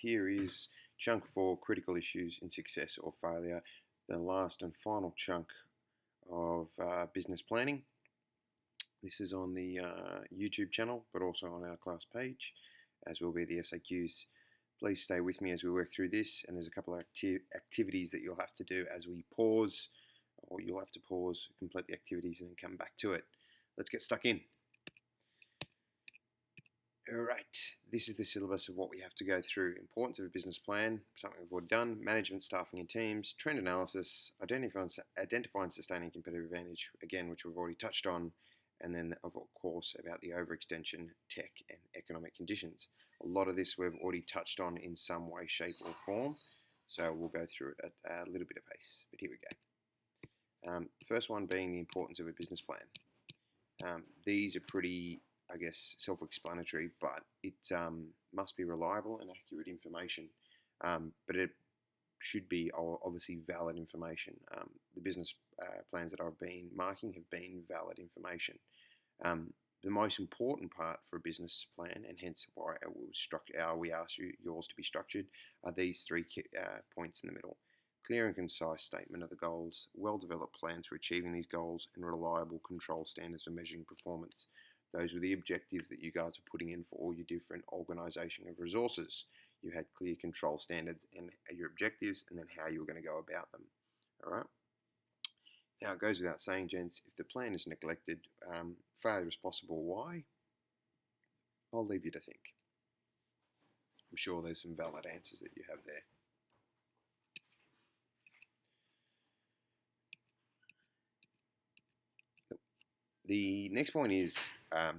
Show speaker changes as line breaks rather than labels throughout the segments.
Here is chunk 4, critical issues in success or failure, the last and final chunk of business planning. This is on the YouTube channel, but also on our class page, as will be the SAQs. Please stay with me as we work through this, and there's a couple of activities that you'll have to do as we pause, or you'll have to pause, complete the activities, and then come back to it. Let's get stuck in. Alright, this is the syllabus of what we have to go through. Importance of a business plan, something we've already done, management, staffing and teams, trend analysis, identifying and sustaining competitive advantage, again, which we've already touched on, and then, of course, about the overextension, tech and economic conditions. A lot of this we've already touched on in some way, shape or form, so we'll go through it at a little bit of pace, but here we go. First one being the importance of a business plan. These are pretty, I guess, self-explanatory, but it must be reliable and accurate information. But it should be obviously valid information. The business plans that I've been marking have been valid information. The most important part for a business plan, and hence why we ask yours to be structured, are these three points in the middle. Clear and concise statement of the goals, well-developed plans for achieving these goals, and reliable control standards for measuring performance. Those were the objectives that you guys are putting in for all your different organisation of resources. You had clear control standards and your objectives, and then how you were going to go about them. All right. Now, it goes without saying, gents, if the plan is neglected, failure is possible. Why? I'll leave you to think. I'm sure there's some valid answers that you have there. The next point is, I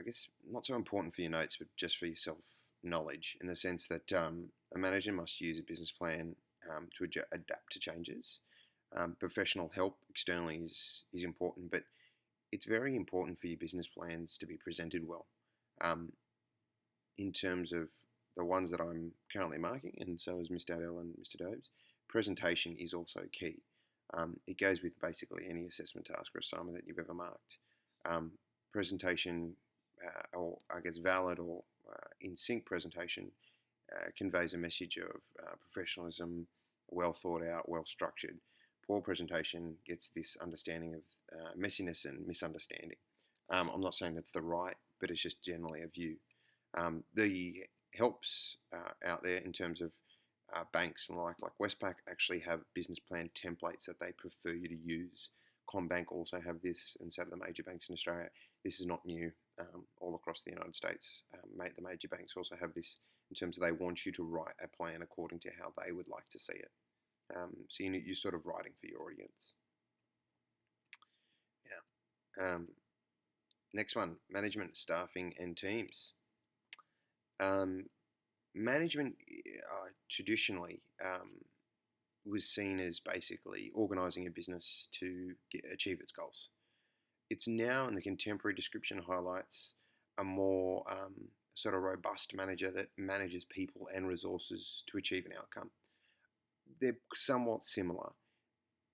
guess, not so important for your notes, but just for your self-knowledge, in the sense that a manager must use a business plan to adapt to changes. Professional help externally is important, but it's very important for your business plans to be presented well. In terms of the ones that I'm currently marking, and so is Mr. Adele and Mr. Dobes, presentation is also key. It goes with basically any assessment task or assignment that you've ever marked. Presentation, or I guess valid or in sync presentation, conveys a message of professionalism, well thought out, well structured. Poor presentation gets this understanding of messiness and misunderstanding. I'm not saying that's the right, but it's just generally a view. The helps out there in terms of banks and like Westpac actually have business plan templates that they prefer you to use. CommBank also have this, and so do the major banks in Australia. This is not new. All across the United States, the major banks also have this in terms of they want you to write a plan according to how they would like to see it. So you're sort of writing for your audience. Yeah. Next one, management, staffing and teams. Management traditionally was seen as basically organising a business to achieve its goals. It's now, in the contemporary description, highlights a more sort of robust manager that manages people and resources to achieve an outcome. They're somewhat similar,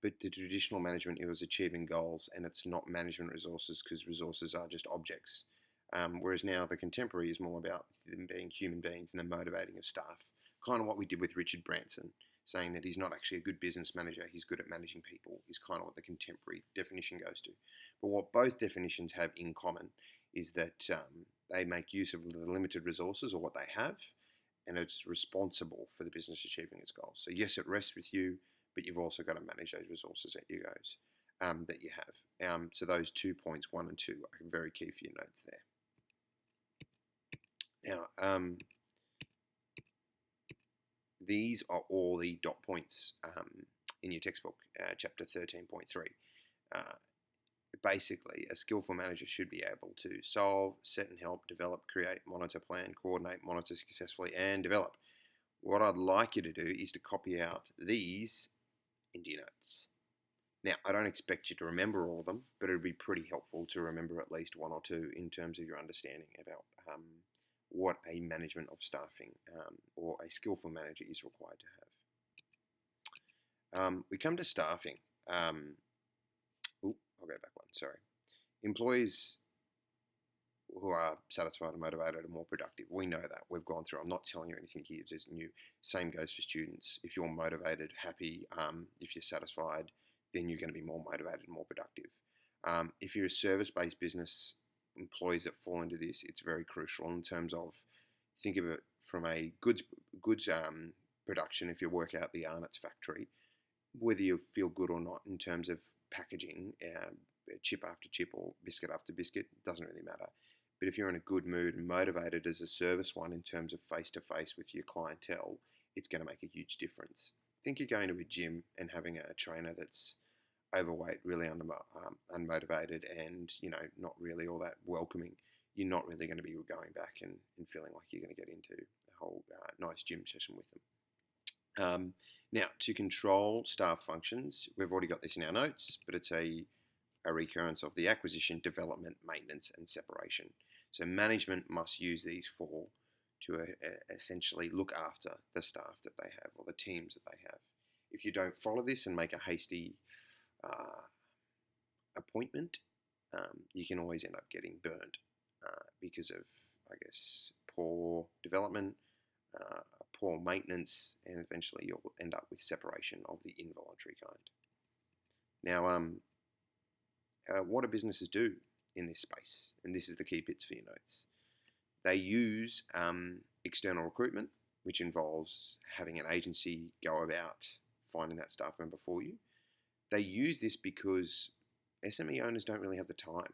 but the traditional management, it was achieving goals, and it's not management resources because resources are just objects. Whereas now the contemporary is more about them being human beings and the motivating of staff. Kind of what we did with Richard Branson, saying that he's not actually a good business manager, he's good at managing people, is kind of what the contemporary definition goes to. But what both definitions have in common is that they make use of the limited resources or what they have, and it's responsible for the business achieving its goals. So yes, it rests with you, but you've also got to manage those resources that you have. So those 2 points, 1 and 2, are very key for your notes there. Now, these are all the dot points in your textbook, chapter 13.3. Basically, a skillful manager should be able to solve, set and help, develop, create, monitor, plan, coordinate, monitor successfully, and develop. What I'd like you to do is to copy out these into your notes. Now, I don't expect you to remember all of them, but it would be pretty helpful to remember at least one or two in terms of your understanding about what a management of staffing or a skillful manager is required to have. We come to staffing. I'll go back one, sorry. Employees who are satisfied and motivated are more productive. We know that. We've gone through. I'm not telling you anything here that's new. Same goes for students. If you're motivated, happy, if you're satisfied, then you're going to be more motivated and more productive. If you're a service-based business, employees that fall into this, it's very crucial in terms of, think of it from a goods production. If you work out the Arnott's factory, whether you feel good or not in terms of packaging, chip after chip or biscuit after biscuit, doesn't really matter. But if you're in a good mood and motivated as a service one in terms of face-to-face with your clientele, it's going to make a huge difference. Think you're going to a gym and having a trainer that's overweight, really unmotivated, and not really all that welcoming. You're not really going to be going back and feeling like you're going to get into a whole nice gym session with them. Now, to control staff functions, we've already got this in our notes, but it's a recurrence of the acquisition, development, maintenance, and separation. So management must use these four to essentially look after the staff that they have or the teams that they have. If you don't follow this and make a hasty appointment, you can always end up getting burned because of, I guess, poor development, poor maintenance, and eventually you'll end up with separation of the involuntary kind. Now, what do businesses do in this space? And this is the key bits for your notes. They use external recruitment, which involves having an agency go about finding that staff member for you. They use this because SME owners don't really have the time.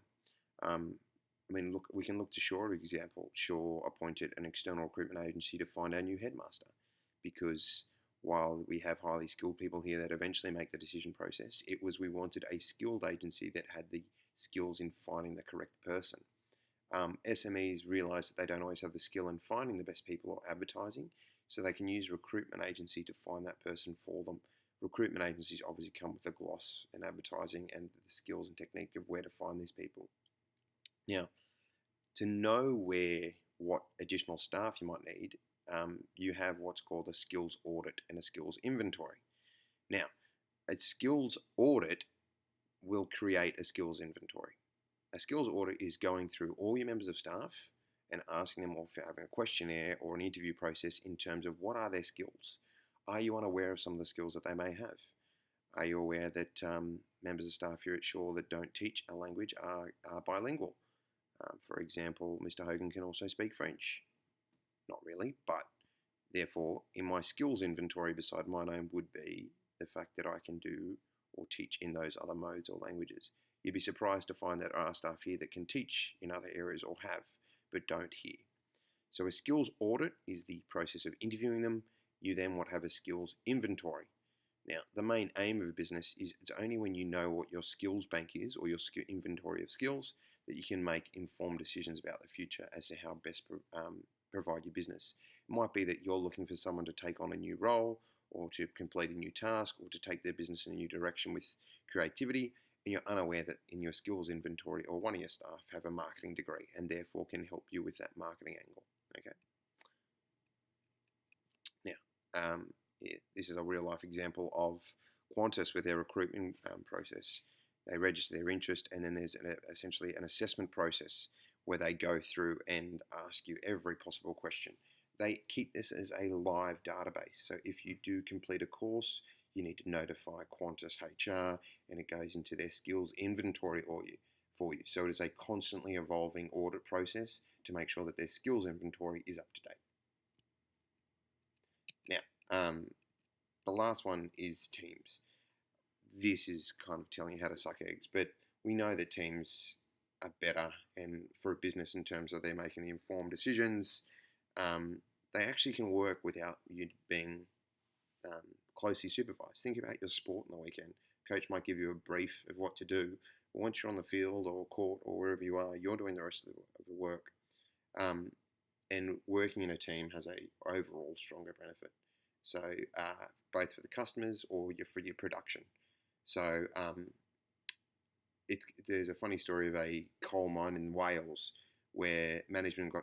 Look, we can look to Shaw, for example. Shaw appointed an external recruitment agency to find our new headmaster because while we have highly skilled people here that eventually make the decision process, we wanted a skilled agency that had the skills in finding the correct person. SMEs realise that they don't always have the skill in finding the best people or advertising, so they can use a recruitment agency to find that person for them. Recruitment agencies obviously come with a gloss and advertising and the skills and technique of where to find these people. Now, to know what additional staff you might need, you have what's called a skills audit and a skills inventory. Now, a skills audit will create a skills inventory. A skills audit is going through all your members of staff and asking them, or having a questionnaire or an interview process in terms of what are their skills. Are you unaware of some of the skills that they may have? Are you aware that members of staff here at Shaw that don't teach a language are bilingual? For example, Mr. Hogan can also speak French. Not really, but therefore, in my skills inventory beside my name would be the fact that I can do or teach in those other modes or languages. You'd be surprised to find that there are staff here that can teach in other areas or have, but don't here. So a skills audit is the process of interviewing them. You then would have a skills inventory. Now, the main aim of a business is it's only when you know what your skills bank is or your inventory of skills that you can make informed decisions about the future as to how best provide your business. It might be that you're looking for someone to take on a new role or to complete a new task or to take their business in a new direction with creativity, and you're unaware that in your skills inventory or one of your staff have a marketing degree and therefore can help you with that marketing angle. Okay. Now, this is a real life example of Qantas with their recruitment process. They register their interest, and then there's essentially an assessment process where they go through and ask you every possible question. They keep this as a live database. So if you do complete a course, you need to notify Qantas HR, and it goes into their skills inventory for you. So it is a constantly evolving audit process to make sure that their skills inventory is up to date. Now, the last one is teams. This is kind of telling you how to suck eggs, but we know that teams are better and for a business in terms of they're making the informed decisions. They actually can work without you being closely supervised. Think about your sport on the weekend. Coach might give you a brief of what to do, but once you're on the field or court or wherever you are, you're doing the rest of the work. And working in a team has a overall stronger benefit. So both for the customers or for your production. So there's a funny story of a coal mine in Wales where management got